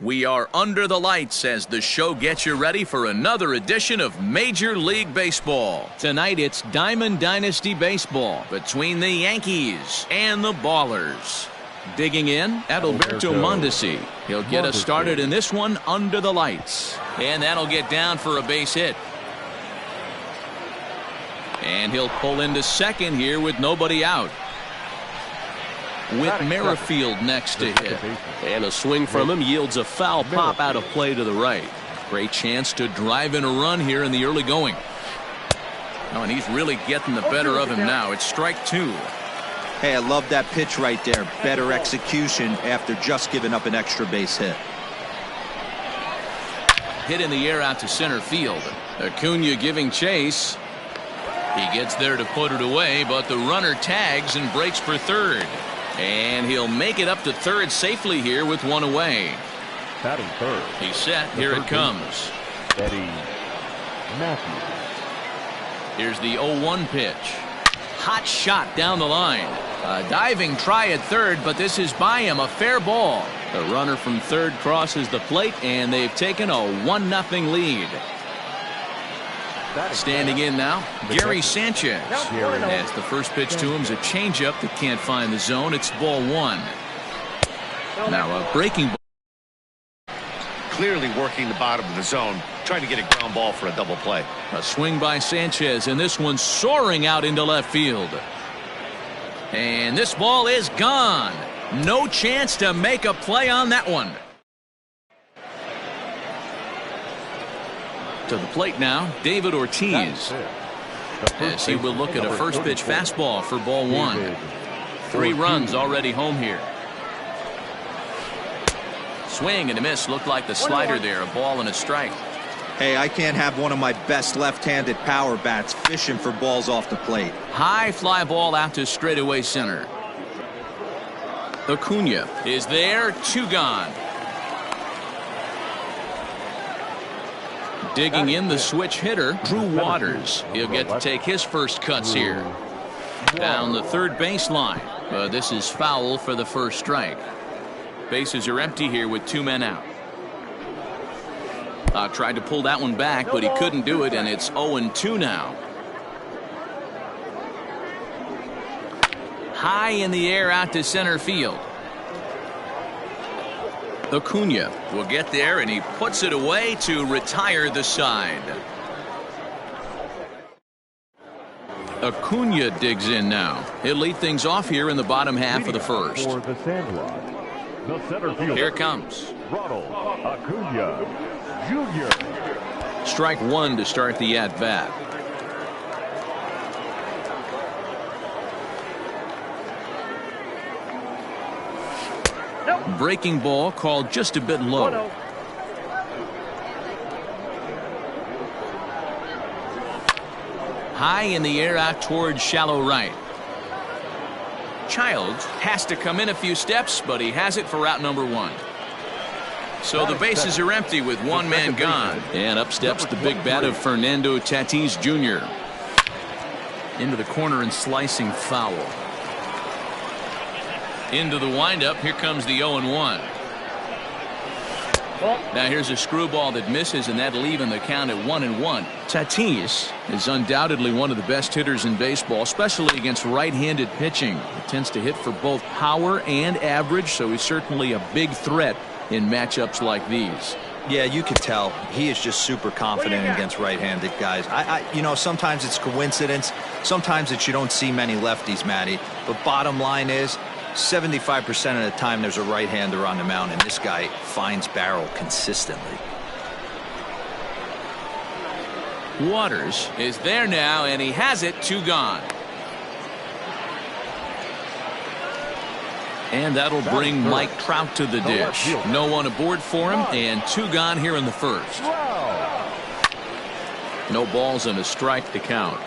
We are under the lights as the show gets you ready for another edition of Major League Baseball. Tonight it's Diamond Dynasty Baseball between the Yankees and the Ballers. Digging in, Adalberto Mondesi. He'll get us started in this one under the lights. And that'll get down for a base hit. And he'll pull into second here with nobody out. With Merrifield next to hit. And a swing from him yields a foul pop out of play to the right. Great chance to drive in a run here in the early going. Oh, and he's really getting the better of him now. It's strike two. Hey, I love that pitch right there. Better execution after just giving up an extra base hit. Hit in the air out to center field. Acuna giving chase. He gets there to put it away, but the runner tags and breaks for third. And he'll make it up to third safely here with one away. Batting third. He's set. Here it comes. Eddie Matthews. Here's the 0-1 pitch. Hot shot down the line. A diving try at third, but this is by him. A fair ball. The runner from third crosses the plate, and they've taken a 1-0 lead. Standing in now, Gary Sanchez. As the first pitch to him is a changeup that can't find the zone. It's ball one. Now a breaking ball. Clearly working the bottom of the zone, trying to get a ground ball for a double play. A swing by Sanchez, and this one soaring out into left field. And this ball is gone. No chance to make a play on that one. To the plate now, David Ortiz. As he will look at a first pitch fastball for ball one. 3 runs already home here. Swing and a miss. Looked like the slider there. A ball and a strike. Hey, I can't have one of my best left-handed power bats fishing for balls off the plate. High fly ball out to straightaway center. Acuna is there. 2 gone. Digging in the switch hitter, Drew Waters. He'll get to take his first cuts here. Down the third baseline. This is foul for the first strike. Bases are empty here with 2 men out. Tried to pull that one back, but he couldn't do it, and it's 0-2 now. High in the air out to center field. Acuna will get there, and he puts it away to retire the side. Acuna digs in now. He'll lead things off here in the bottom half of the first. For the Sandlot, the center fielder. Here it comes. Ronald Acuna Jr. Strike one to start the at-bat. Breaking ball called just a bit low. High in the air out towards shallow right. Childs has to come in a few steps, but he has it for out number 1. So the bases are empty with 1 man gone. And up steps the big bat of Fernando Tatis Jr. Into the corner and slicing foul. Into the windup. Here comes the 0-1. Now here's a screwball that misses, and that'll even the count at 1-1. Tatis is undoubtedly one of the best hitters in baseball, especially against right-handed pitching. He tends to hit for both power and average, so he's certainly a big threat in matchups like these. Yeah, you can tell he is just super confident against right-handed guys. You know, sometimes it's coincidence. Sometimes it's you don't see many lefties, Matty. But bottom line is, 75% of the time there's a right-hander on the mound, and this guy finds barrel consistently. Waters is there now, and he has it. 2 gone. And that'll bring Mike Trout to the dish. No one aboard for him, and 2 gone here in the first. No balls and a strike to count.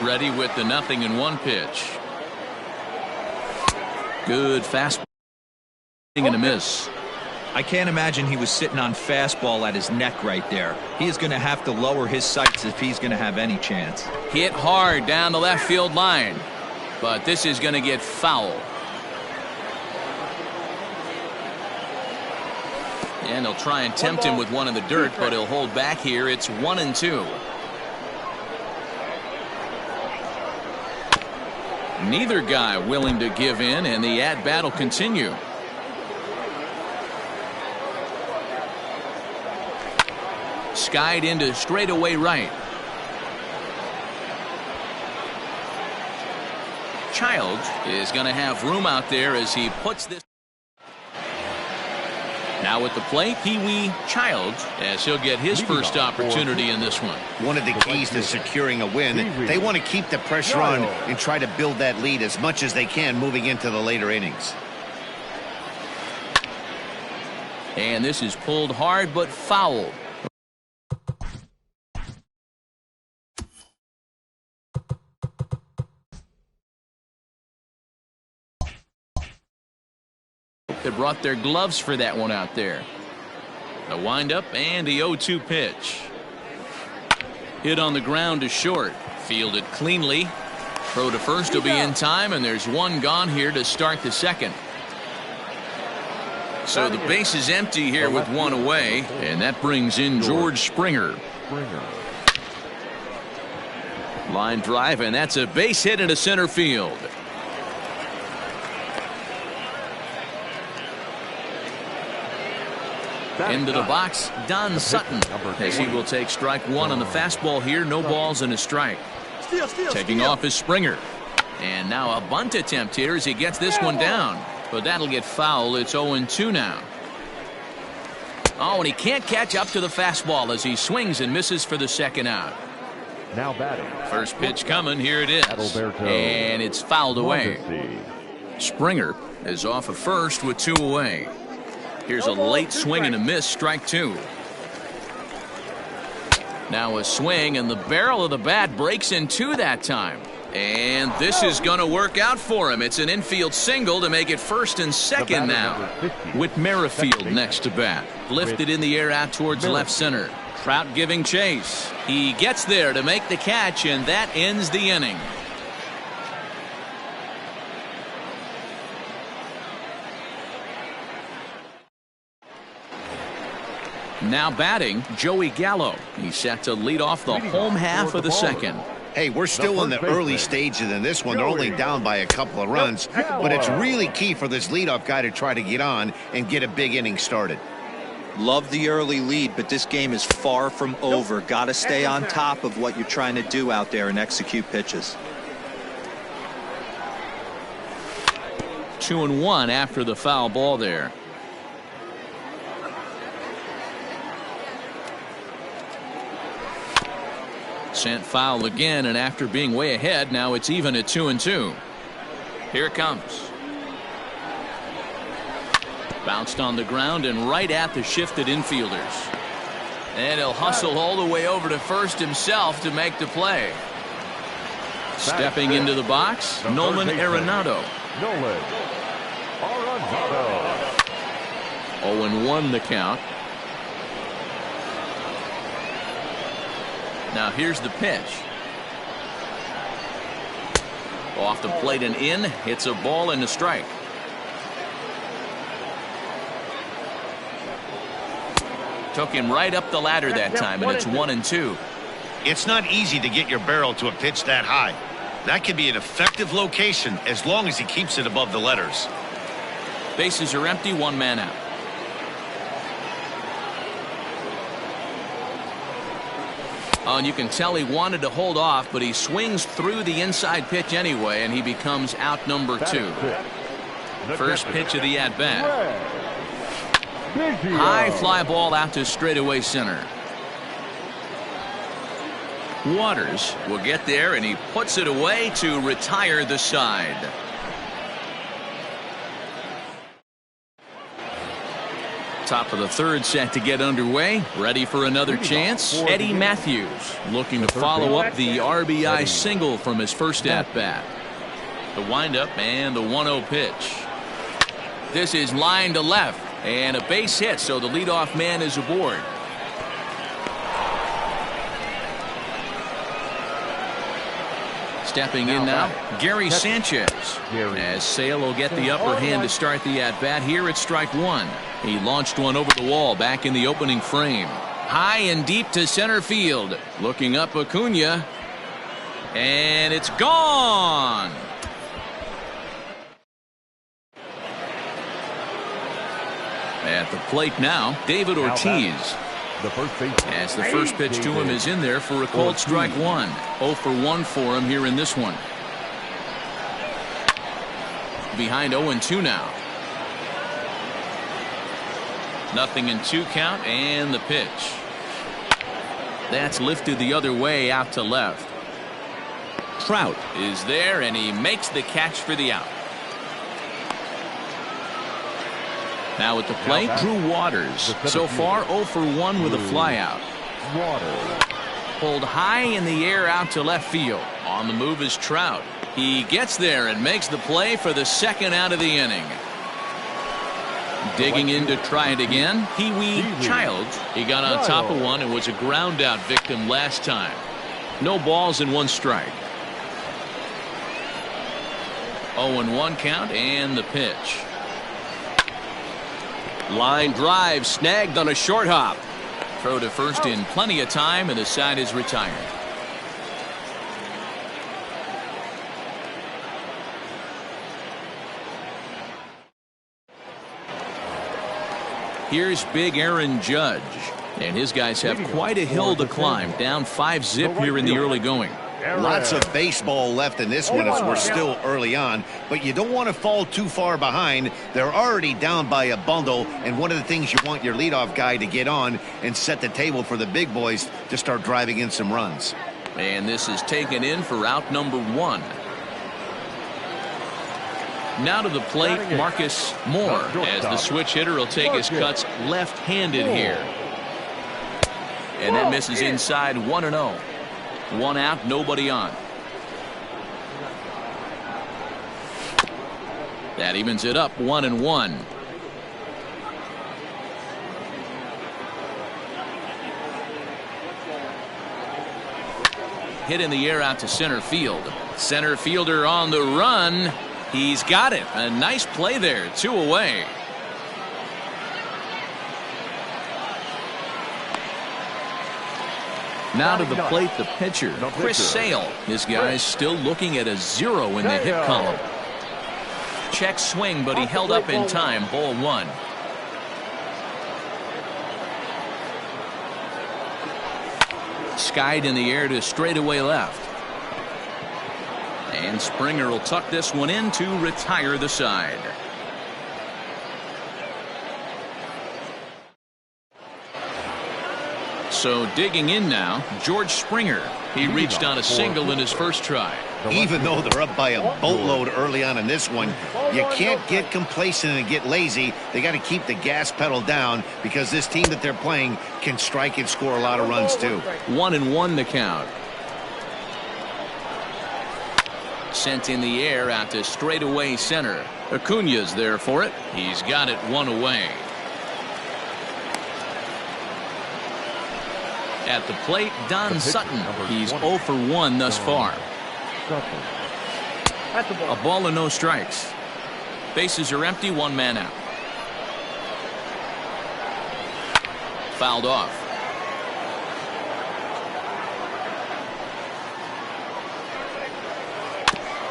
Ready with the 0-1 pitch. Good fastball and a miss. I can't imagine he was sitting on fastball at his neck right there. He is going to have to lower his sights if he's going to have any chance. Hit hard down the left field line, but this is going to get foul. And he'll try and tempt him with one in the dirt, but he'll hold back here. It's 1-2. Neither guy willing to give in, and the at-bat will continue. Skied into straightaway right. Childs is going to have room out there as he puts this. Now at the plate, Pee-wee Childs, as he'll get his first opportunity in this one. One of the keys to securing a win, they want to keep the pressure on and try to build that lead as much as they can moving into the later innings. And this is pulled hard but fouled. They brought their gloves for that one out there. A windup and the 0-2 pitch. Hit on the ground to short. Fielded cleanly. Throw to first will be in time, and there's one gone here to start the second. So the base is empty here with one away, and that brings in George Springer. Line drive, and that's a base hit into center field. Into the box, Don Sutton, as he will take strike one on the fastball here. No balls and a strike. Taking off is Springer. And now a bunt attempt here as he gets this one down. But that'll get foul. It's 0-2 now. Oh, and he can't catch up to the fastball as he swings and misses for the second out. Now batting. First pitch coming. Here it is. And it's fouled away. Springer is off of first with two away. Here's a late swing and a miss, strike two. Now a swing, and the barrel of the bat breaks in two that time. And this is going to work out for him. It's an infield single to make it first and second now. With Merrifield next to bat. Lifted in the air out towards left center. Trout giving chase. He gets there to make the catch, and that ends the inning. Now batting, Joey Gallo. He's set to lead off the home half of the second. Hey, we're still in the early stages in this one. They're only down by a couple of runs, but it's really key for this leadoff guy to try to get on and get a big inning started. Love the early lead, but this game is far from over. Got to stay on top of what you're trying to do out there and execute pitches. 2-1 after the foul ball there. Sent foul again, and after being way ahead, now it's even at 2-2. Here it comes. Bounced on the ground and right at the shifted infielders. And he'll hustle all the way over to first himself to make the play. Stepping into the box, Nolan Arenado. 0-1 the count. Now here's the pitch. Off the plate and in. Hits a ball and a strike. Took him right up the ladder that time, and it's 1-2. It's not easy to get your barrel to a pitch that high. That can be an effective location as long as he keeps it above the letters. Bases are empty, one man out. Oh, and you can tell he wanted to hold off, but he swings through the inside pitch anyway, and he becomes out number two. First pitch of the at-bat. High fly ball out to straightaway center. Waters will get there, and he puts it away to retire the side. Top of the third set to get underway. Ready for another chance. Eddie Matthews looking to follow up the RBI single from his first at-bat. The windup and the 1-0 pitch. This is line to left and a base hit, so the leadoff man is aboard. Stepping in now, Gary Sanchez. As Sale will get the upper hand to start the at-bat here at strike one. He launched one over the wall back in the opening frame. High and deep to center field. Looking up Acuna. And it's gone. At the plate now, David Ortiz. As the first pitch to him is in there for a called strike one. 0 for 1 for him here in this one. Behind 0-2 now. 0-2 count and the pitch. That's lifted the other way out to left. Trout is there and he makes the catch for the out. Now at the plate, Drew Waters. So far 0 for 1 with a flyout. Pulled high in the air out to left field. On the move is Trout. He gets there and makes the play for the second out of the inning. Digging in to try it again, Pee-wee Childs. He got on top of one and was a ground out victim last time. No balls and 1 strike. 0-1 count and the pitch. Line drive snagged on a short hop. Throw to first in plenty of time and the side is retired. Here's big Aaron Judge. And his guys have quite a hill to climb. Down 5-zip here in the early going. Lots of baseball left in this one as we're still early on, but you don't want to fall too far behind. They're already down by a bundle, and one of the things you want your leadoff guy to get on and set the table for the big boys to start driving in some runs. And this is taken in for out number 1. Now to the plate, Marcus Moore, as the switch hitter will take his cuts left-handed here. And that misses inside 1-0. 1 out, nobody on. That evens it up 1-1. Hit in the air out to center field. Center fielder on the run. He's got it. A nice play there. 2 away. Now to the plate, the pitcher, Chris Sale. This guy's still looking at a 0 in the hit column. Check swing, but he held up in time. Ball 1. Skied in the air to straightaway left. And Springer will tuck this one in to retire the side. So digging in now, George Springer. He reached on a single in his first try. Even though they're up by a boatload early on in this one, you can't get complacent and get lazy. They got to keep the gas pedal down because this team that they're playing can strike and score a lot of runs too. 1-1 the count. Sent in the air out to straightaway center. Acuna's there for it. He's got it 1 away. At the plate, Don Sutton. He's 0 for 1 thus far. A ball and no strikes. Bases are empty, 1 man out. Fouled off.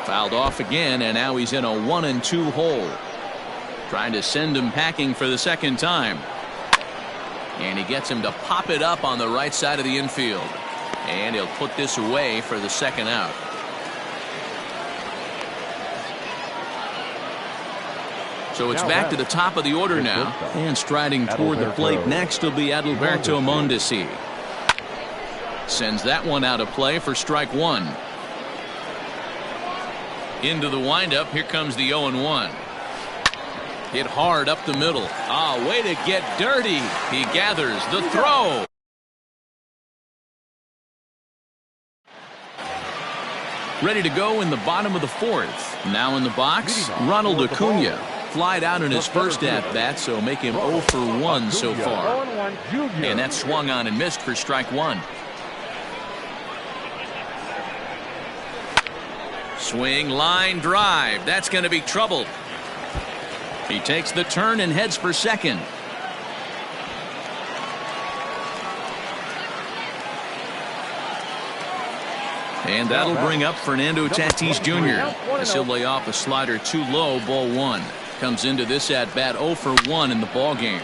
Fouled off again, and now he's in a 1-2 hole. Trying to send him packing for the second time. And he gets him to pop it up on the right side of the infield. And he'll put this away for the second out. So it's back to the top of the order now. And striding toward the plate next will be Adalberto Mondesi. Sends that one out of play for strike 1. Into the windup. Here comes the 0-1. Hit hard up the middle. Way to get dirty. He gathers the throw. Ready to go in the bottom of the 4th. Now in the box, Ronald Acuna. Flied out in his first at-bat, so make him 0 for 1 so far. And that swung on and missed for strike 1. Swing, line, drive. That's going to be trouble. He takes the turn and heads for second. And that'll bring up Fernando Tatis Jr. as he'll lay off a slider too low, ball one. Comes into this at bat 0 for 1 in the ball game.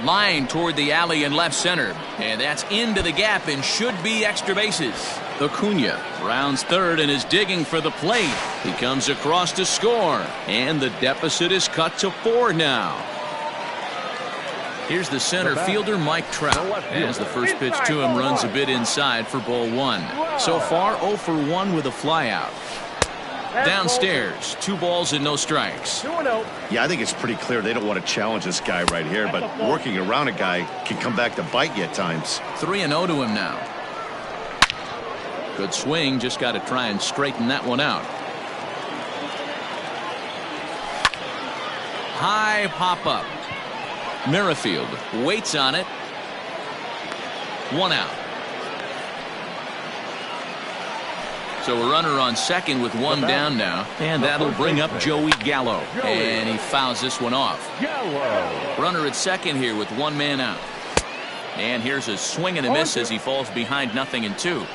Line toward the alley in left center, and that's into the gap and should be extra bases. Acuna rounds third and is digging for the plate. He comes across to score, and the deficit is cut to 4 now. Here's the center fielder, Mike Trout, as the first pitch to him runs a bit inside for ball one. So far 0 for 1 with a flyout. Downstairs, 2 balls and no strikes. Yeah, I think it's pretty clear they don't want to challenge this guy right here, but working around a guy can come back to bite you at times. 3-0 to him now. Good swing, just got to try and straighten that one out. High pop up. Merrifield waits on it. 1 out. So a runner on second with 1 down now, and that'll bring up Joey Gallo, and he fouls this one off. Runner at second here with 1 man out, and here's a swing and a miss as he falls behind 0-2.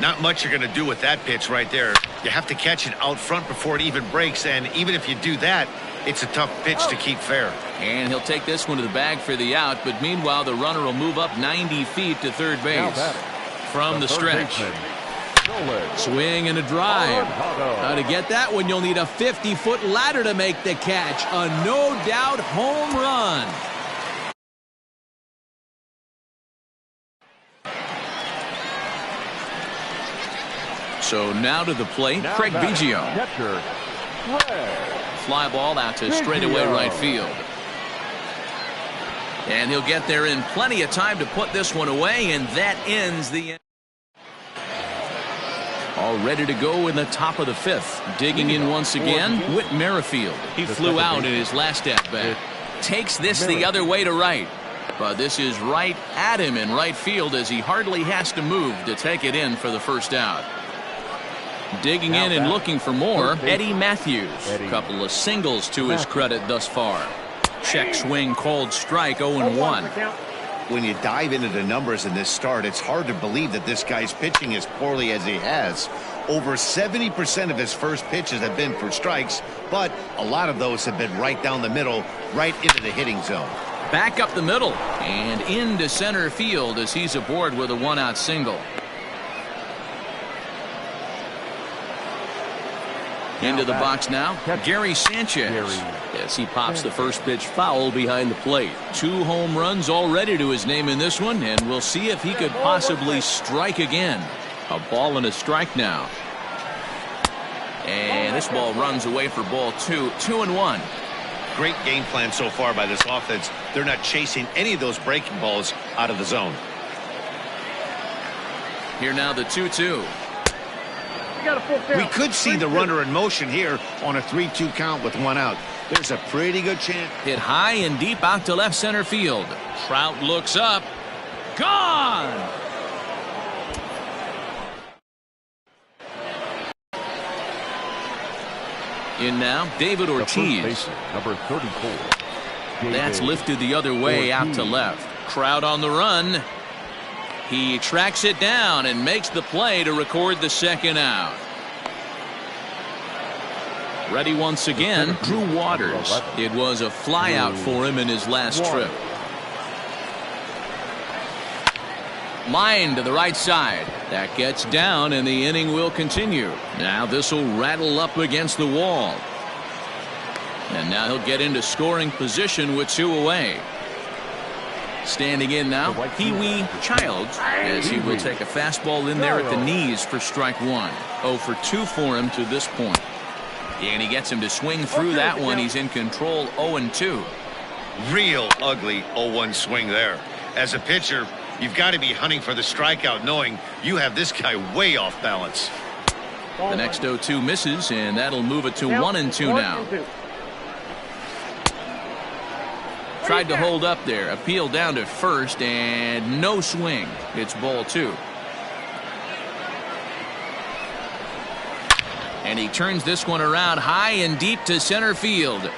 Not much you're going to do with that pitch right there. You have to catch it out front before it even breaks, and even if you do that, it's a tough pitch to keep fair. And he'll take this one to the bag for the out, but meanwhile the runner will move up 90 feet to third base from the stretch. Swing and a drive. Now to get that one, you'll need a 50-foot ladder to make the catch. A no-doubt home run. So now to the plate, Craig Biggio. Fly ball out to straightaway right field. And he'll get there in plenty of time to put this one away, and that ends the inning. All ready to go in the top of the 5th. Digging in once again, Whit Merrifield. He flew out in his last at-bat. Takes this the other way to right. But this is right at him in right field as he hardly has to move to take it in for the first out. Digging in and looking for more, Eddie Matthews. A couple of singles to his credit thus far. Check swing called strike 0-1. When you dive into the numbers in this start, it's hard to believe that this guy's pitching as poorly as he has. Over 70% of his first pitches have been for strikes, but a lot of those have been right down the middle, right into the hitting zone. Back up the middle and into center field as he's aboard with a 1-out single. Into the box now, Gary Sanchez, as he pops the first pitch foul behind the plate. 2 home runs already to his name in this one, and we'll see if he could possibly strike again. A ball and a strike now. And this ball runs away for ball 2. 2-1. Great game plan so far by this offense. They're not chasing any of those breaking balls out of the zone. Here now the 2-2. We could see the runner in motion here on a 3-2 count with 1 out. There's a pretty good chance. Hit high and deep out to left center field. Trout looks up. Gone! In now, David Ortiz. Number 34. That's lifted the other way out to left. Trout on the run. He tracks it down and makes the play to record the second out. Ready once again, Drew Waters. It was a flyout for him in his last trip. Line to the right side. That gets down and the inning will continue. Now this will rattle up against the wall. And now he'll get into scoring position with 2 away. Standing in now, Pee-wee Childs, as he will take a fastball in there at the knees for strike 1. 0 for 2 for him to this point. And he gets him to swing through that one. He's in control 0-2. Real ugly 0-1 swing there. As a pitcher, you've got to be hunting for the strikeout, knowing you have this guy way off balance. The next 0-2 misses, and that'll move it to 1-2 now. Tried to hold up there. Appeal down to first, and no swing. It's ball 2. And he turns this one around high and deep to center field.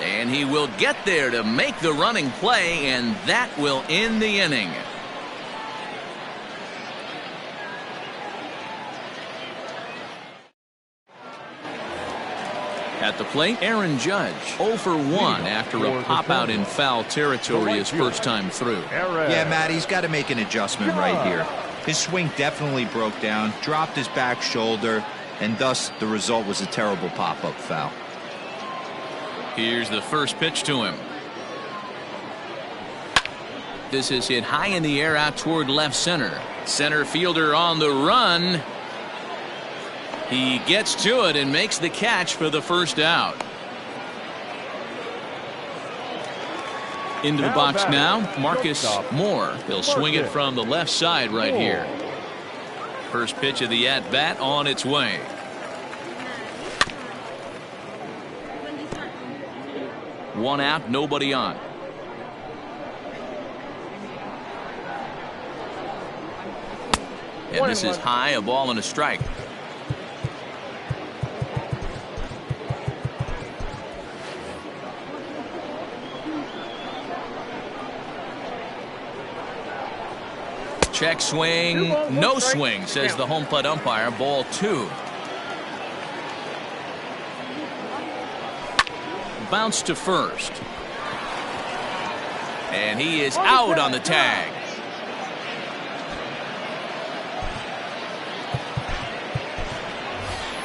And he will get there to make the running play, and that will end the inning. At the plate, Aaron Judge, 0 for 1 after a pop-out in foul territory his first time through. Yeah, Matt, he's got to make an adjustment right here. His swing definitely broke down, dropped his back shoulder, and thus the result was a terrible pop-up foul. Here's the first pitch to him. This is hit high in the air out toward left center. Center fielder on the run. He gets to it and makes the catch for the first out. Into the box now, Marcus Moore. He'll swing it from the left side right here. First pitch of the at-bat on its way. One out, nobody on. And this is high, a ball and a strike. Check swing, no swing, says the home plate umpire. Ball 2. Bounce to first. And he is out on the tag.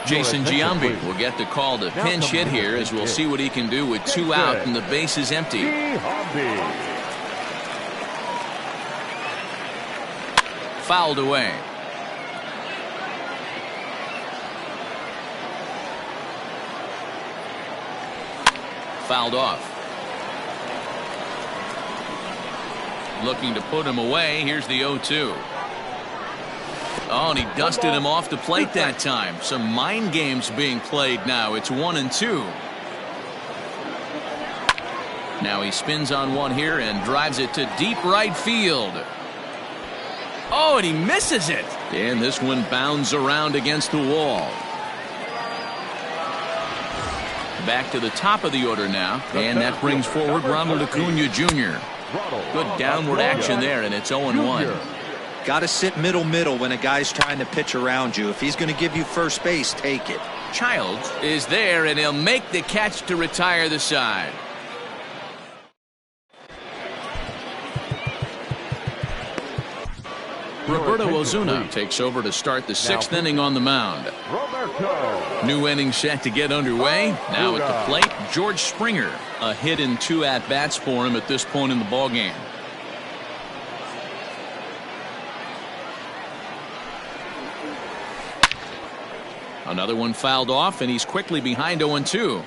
Jason Giambi will get the call to pinch hit here, as we'll see what he can do with 2 out and the base is empty. Fouled away. Fouled off. Looking to put him away. Here's the 0-2. Oh, and he dusted him off the plate that time. Some mind games being played now. It's 1-2. Now he spins on one here and drives it to deep right field. Oh, and he misses it. And this one bounds around against the wall. Back to the top of the order now. And that brings forward Ronald Acuna Jr. Good downward action there, and it's 0-1. Got to sit middle when a guy's trying to pitch around you. If he's going to give you first base, take it. Childs is there, and he'll make the catch to retire the side. Roberto Ozuna takes over to start the 6th inning on the mound. New inning set to get underway. Now at the plate, George Springer. A hit in 2 at-bats for him at this point in the ballgame. Another one fouled off, and he's quickly behind 0-2.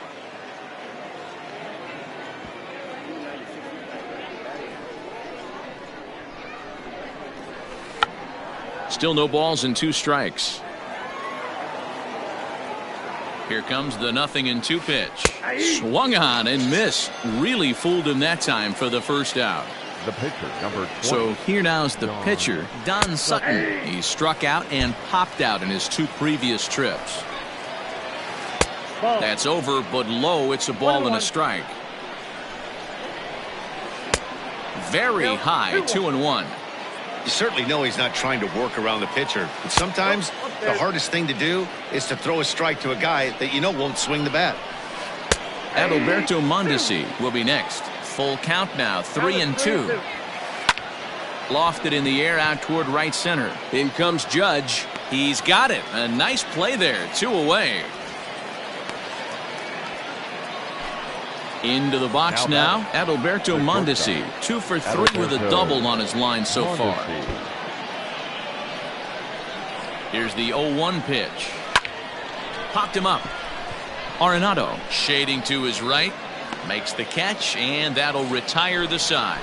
Still no balls and 2 strikes. Here comes the 0-2 pitch. Swung on and missed. Really fooled him that time for the first out. The pitcher, number 20. So here now's the pitcher, Don Sutton. He struck out and popped out in his 2 previous trips. That's over, but low. It's a ball and a strike. Very high, 2-1. You certainly know he's not trying to work around the pitcher, but sometimes the hardest thing to do is to throw a strike to a guy that you know won't swing the bat. Adalberto Mondesi will be next. Full count now, 3-2. Lofted in the air out toward right center. In comes Judge. He's got it. A nice play there. 2 away. Into the box now, Adalberto Mondesi. 2 for 3 with a double on his line so far. Here's the 0-1 pitch. Popped him up. Arenado shading to his right. Makes the catch, and that'll retire the side.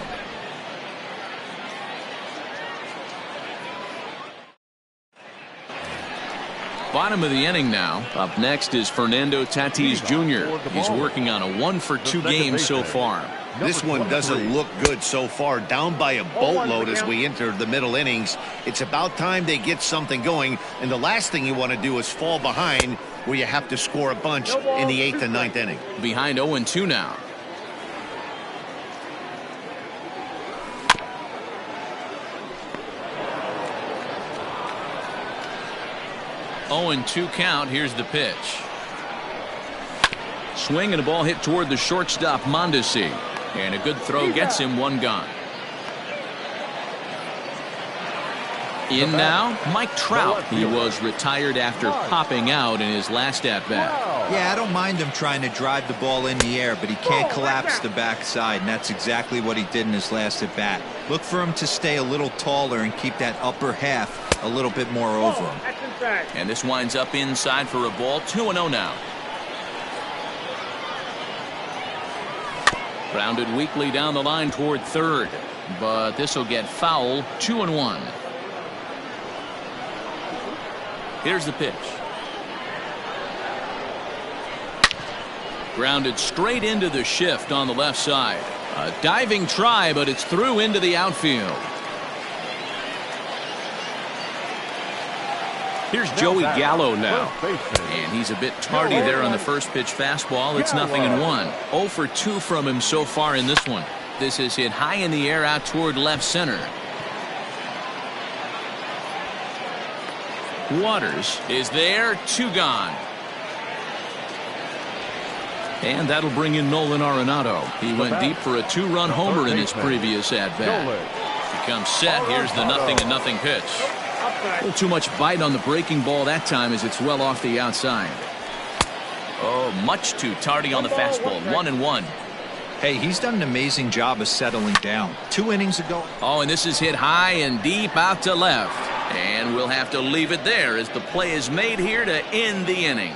Bottom of the inning now. Up next is Fernando Tatis Jr. He's working on a 1 for 2 game so far. This one doesn't look good so far. Down by a boatload as we enter the middle innings. It's about time they get something going. And the last thing you want to do is fall behind where you have to score a bunch in the 8th and 9th inning. Behind 0-2 now. Oh, and 2 count. Here's the pitch. Swing and a ball hit toward the shortstop, Mondesi. And a good throw gets him 1 gone. In now, Mike Trout. He was retired after popping out in his last at-bat. Yeah, I don't mind him trying to drive the ball in the air, but he can't collapse the backside, and that's exactly what he did in his last at-bat. Look for him to stay a little taller and keep that upper half a little bit more over him. And this winds up inside for a ball. 2-0 now. Grounded weakly down the line toward third, but this will get foul. 2-1. Here's the pitch. Grounded straight into the shift on the left side. A diving try, but it's through into the outfield. Here's Joey Gallo now. And he's a bit tardy there on the first pitch fastball. It's 0-1. 0 for 2 from him so far in this one. This is hit high in the air out toward left center. Waters is there. 2 gone. And that'll bring in Nolan Arenado. He went deep for a 2-run homer in his previous at-bat. He comes set. Here's the 0-0 pitch. A little too much bite on the breaking ball that time as it's well off the outside. Oh, much too tardy on the fastball. 1-1. Hey, he's done an amazing job of settling down. 2 innings ago. Oh, and this is hit high and deep out to left. And we'll have to leave it there as the play is made here to end the inning.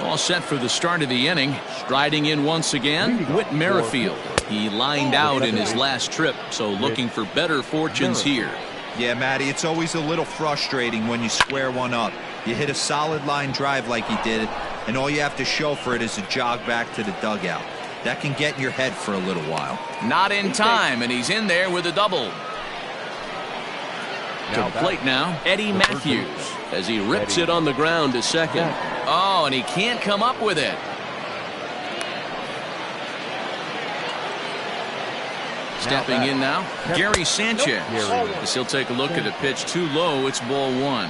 All set for the start of the inning. Striding in once again, Whit Merrifield. He lined out in his last trip, so looking for better fortunes here. Yeah, Matty, it's always a little frustrating when you square one up. You hit a solid line drive like he did, and all you have to show for it is a jog back to the dugout. That can get in your head for a little while. Not in time, and he's in there with a double. To the plate now, Eddie Matthews, as he rips it on the ground to second. Oh, and he can't come up with it. Stepping in now, Gary Sanchez. As he'll take a look at a pitch too low. It's ball 1.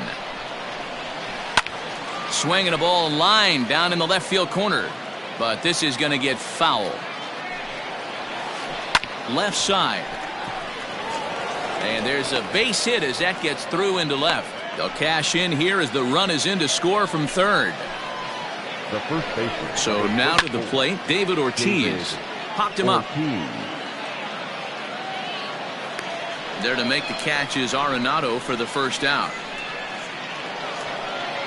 Swinging a ball line down in the left field corner. But this is going to get foul. Left side. And there's a base hit as that gets through into left. They'll cash in here as the run is in to score from third. So now to the plate, David Ortiz. Popped him up. There to make the catch is Arenado for the first out.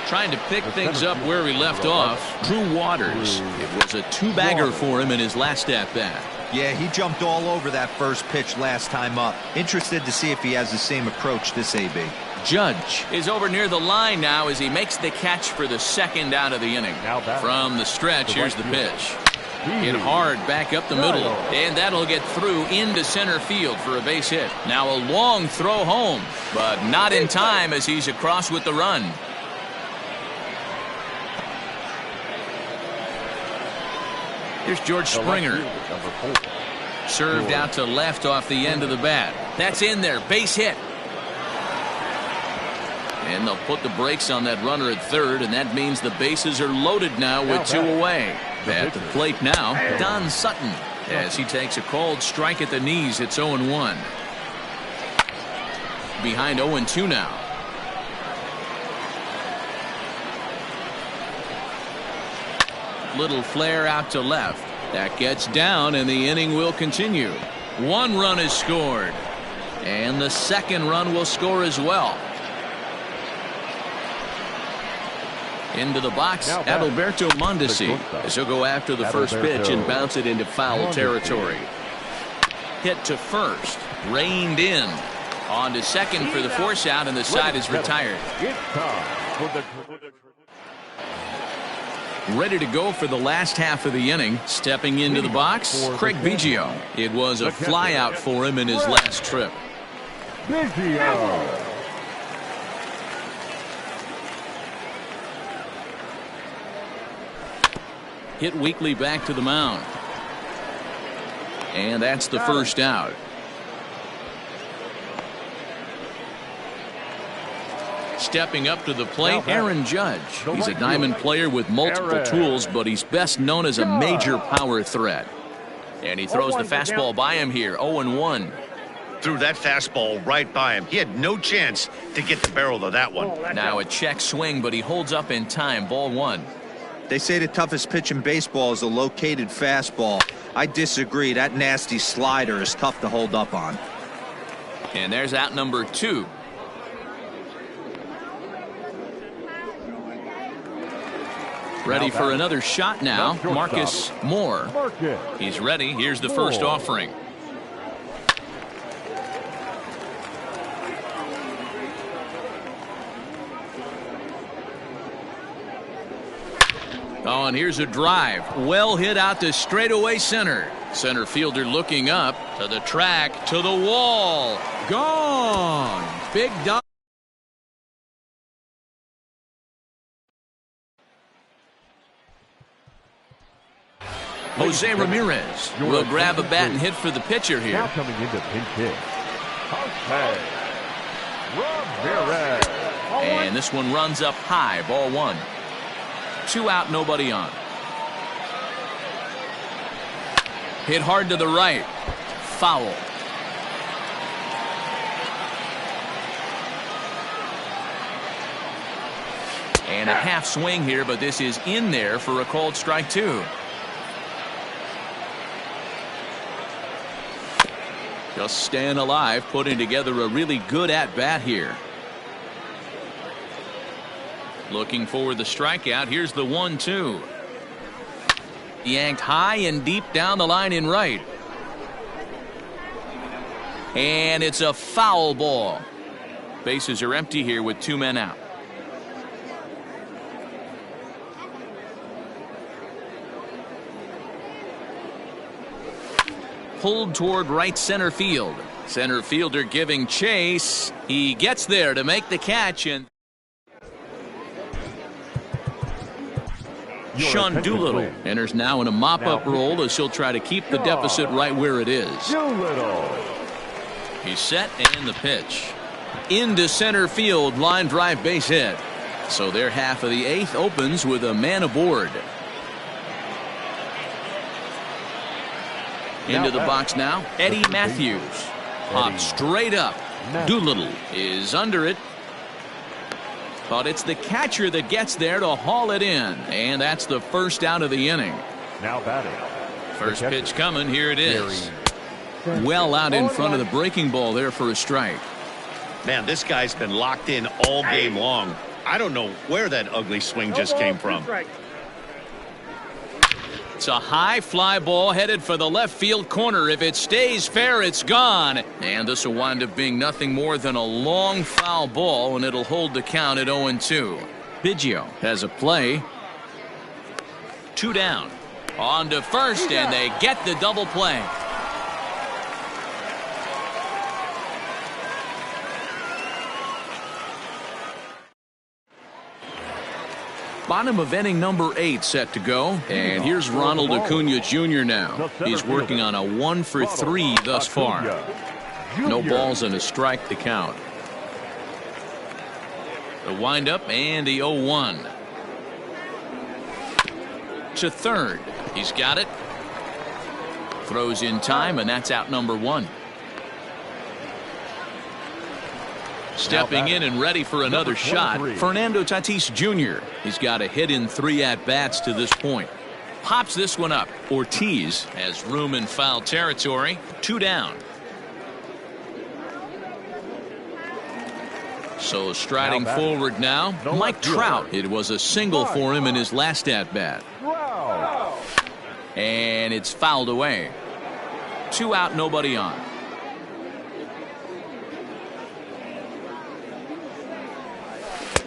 Trying to pick things up where he left off, Drew Waters. It was a 2-bagger for him in his last at-bat. Yeah, he jumped all over that first pitch last time up. Interested to see if he has the same approach this AB. Judge is over near the line now as he makes the catch for the second out of the inning. From the stretch, here's the pitch. Hit hard back up the middle, and that'll get through into center field for a base hit. Now a long throw home, but not in time as he's across with the run. Here's George Springer. Served out to left off the end of the bat. That's in there. Base hit. And they'll put the brakes on that runner at third, and that means the bases are loaded now with 2 away. At the plate now, Don Sutton. As he takes a cold strike at the knees, it's 0-1. Behind 0-2 now. Little flare out to left. That gets down, and the inning will continue. 1 run is scored. And the second run will score as well. Into the box, Adalberto Mondesi, as he'll go after the first pitch and bounce it into foul territory. Hit to first, reined in. On to second for the force out, and the side is retired. Ready to go for the last half of the inning. Stepping into the box, Craig Biggio. It was a flyout for him in his last trip. Biggio. Hit weakly back to the mound. And that's the first out. Stepping up to the plate, Aaron Judge. He's a diamond player with multiple tools, but he's best known as a major power threat. And he throws the fastball by him here, 0-1. Threw that fastball right by him. He had no chance to get the barrel of that one. Now a check swing, but he holds up in time, ball 1. They say the toughest pitch in baseball is a located fastball. I disagree. That nasty slider is tough to hold up on. And there's out number 2. Ready for another shot now, Marcus Moore. He's ready. Here's the first offering. Oh, and here's a drive. Well hit out to straightaway center. Center fielder looking up to the track, to the wall. Gone. Big dog. Jose Ramirez will grab a bat and hit for the pitcher here. Now coming into pinch hit, Jose Ramirez. And this one runs up high, ball 1. 2 out, nobody on. Hit hard to the right. Foul. And a half swing here, but this is in there for a called strike 2. Just staying alive, putting together a really good at-bat here. Looking for the strikeout. Here's the 1-2. Yanked high and deep down the line in right. And it's a foul ball. Bases are empty here with 2 men out. Pulled toward right center field. Center fielder giving chase. He gets there to make the catch, and Sean Doolittle enters now in a mop-up role as he'll try to keep the deficit right where it is. He's set, and the pitch. Into center field, line drive base hit. So their half of the 8th opens with a man aboard. Into the box now, Eddie Matthews. Popped straight up. Doolittle is under it. But it's the catcher that gets there to haul it in. And that's the first out of the inning. Now batting. First pitch coming. Here it is. Well out in front of the breaking ball there for a strike. Man, this guy's been locked in all game long. I don't know where that ugly swing just came from. It's a high fly ball headed for the left field corner. If it stays fair, it's gone. And this will wind up being nothing more than a long foul ball, and it'll hold the count at 0-2. Biggio has a play. 2 down. On to first, and they get the double play. Bottom of inning number 8 set to go. And here's Ronald Acuna Jr. now. He's working on a 1 for 3 thus far. No balls and a strike to count. The windup and the 0-1. To third. He's got it. Throws in time, and that's out number 1. Stepping in and ready for another shot, Fernando Tatis Jr. He's got a hit in 3 at-bats to this point. Pops this one up. Ortiz has room in foul territory. 2 down. So striding forward now, Mike Trout. It was a single for him in his last at-bat. And it's fouled away. 2 out, nobody on.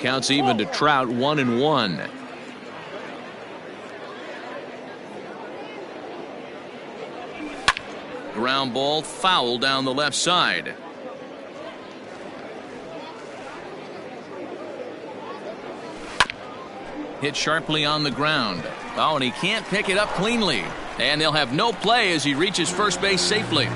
Counts even to Trout, 1-1. ground ball foul down the left side. Hit sharply on the ground. Oh, and he can't pick it up cleanly. And they'll have no play as he reaches first base safely.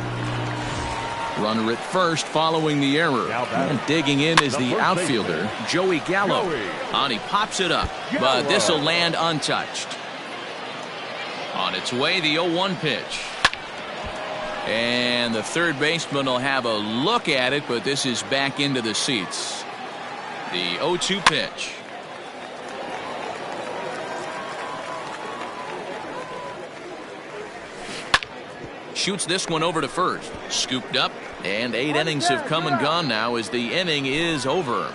Runner at first following the error. And digging in is the outfielder, Joey Gallo. And he pops it up, but this will land untouched. On its way, the 0-1 pitch. And the third baseman will have a look at it, but this is back into the seats. The 0-2 pitch. Shoots this one over to first. Scooped up, and 8 innings have come and gone now as the inning is over.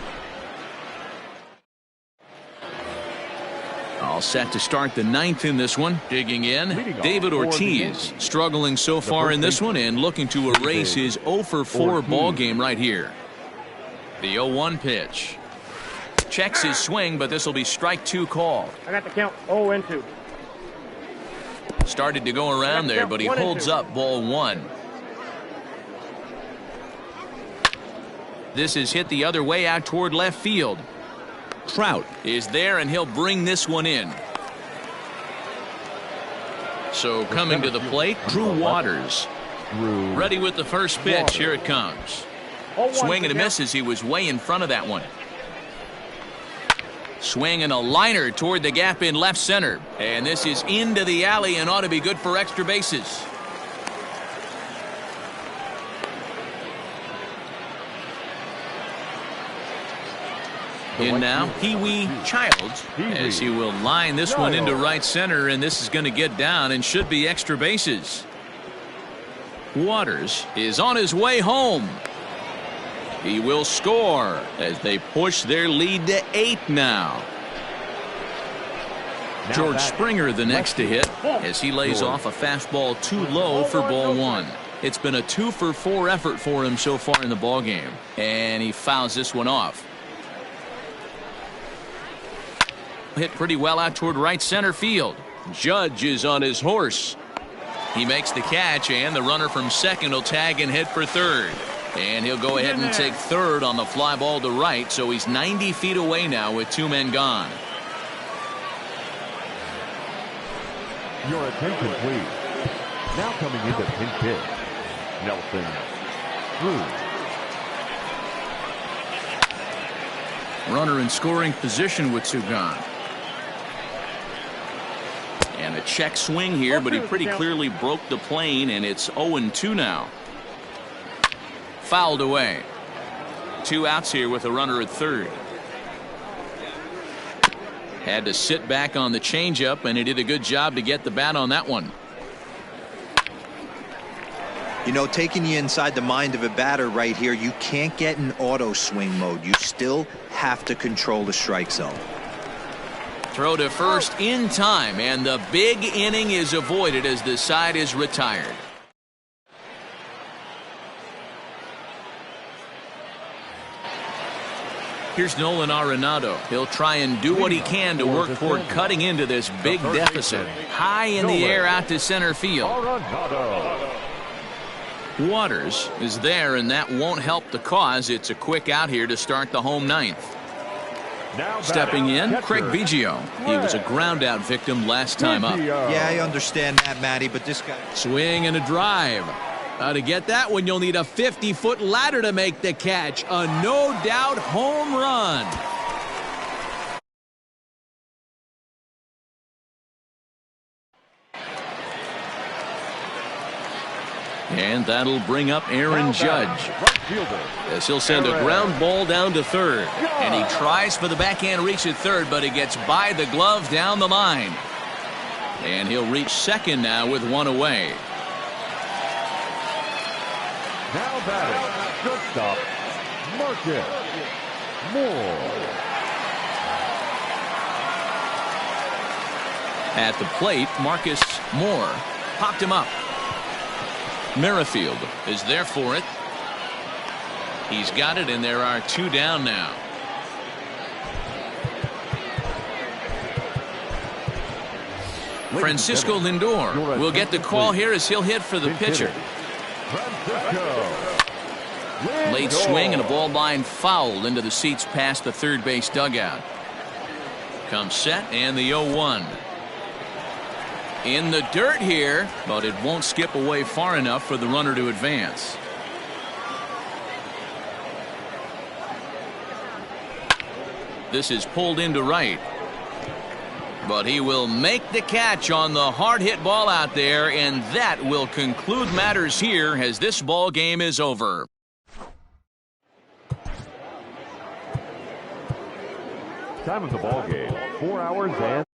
All set to start the 9th in this one. Digging in, David Ortiz, struggling so far in this one and looking to erase his 0-for-4 ball game right here. The 0-1 pitch. Checks his swing, but this will be strike 2 called. I got the count 0-2. Started to go around there, but he holds up ball 1. This is hit the other way out toward left field. Trout is there, and he'll bring this one in. So coming to the plate, Drew Waters. Ready with the first pitch. Here it comes. Swing and a miss as he was way in front of that one. Swing and a liner toward the gap in left center. And this is into the alley and ought to be good for extra bases. In now, Pee-wee Childs, as he will line this one into right center, and this is going to get down and should be extra bases. Waters is on his way home. He will score as they push their lead to 8 now. George Springer the next to hit as he lays off a fastball too low for ball 1. It's been a 2-for-4 effort for him so far in the ball game, and he fouls this one off. Hit pretty well out toward right center field. Judge is on his horse. He makes the catch, and the runner from second will tag and hit for third. And he'll go ahead and take third on the fly ball to right, so he's 90 feet away now with 2 men gone. Your attention, please. Now coming into pinch hit, Nelson Cruz. Runner in scoring position with 2 gone. And a check swing here, but he pretty clearly broke the plane, and it's 0-2 now. Fouled away. 2 outs here with a runner at third. Had to sit back on the changeup, and he did a good job to get the bat on that one. You know, taking you inside the mind of a batter right here, you can't get in auto swing mode. You still have to control the strike zone. Throw to first in time, and the big inning is avoided as the side is retired. Here's Nolan Arenado. He'll try and do what he can to work toward cutting into this big deficit. High in the air out to center field. Waters is there, and that won't help the cause. It's a quick out here to start the home 9th. Stepping in, Craig Biggio. He was a ground out victim last time up. Yeah, I understand that, Matty, but this guy... Swing and a drive. To get that one, you'll need a 50-foot ladder to make the catch. A no-doubt home run. And that'll bring up Aaron Judge, as he'll send a ground ball down to third. And he tries for the backhand reach at third, but he gets by the glove down the line. And he'll reach second now with 1 away. Now batting, shortstop, Marcus Moore. At the plate, Marcus Moore popped him up. Merrifield is there for it. He's got it, and there are 2 down now. Francisco Lindor will get the call here as he'll hit for the pitcher. Francisco. Late swing and a ball line fouled into the seats past the third base dugout. Comes set and the 0-1. In the dirt here, but it won't skip away far enough for the runner to advance. This is pulled into right. But he will make the catch on the hard hit ball out there, and that will conclude matters here as this ball game is over. Time of the ball game, 4 hours and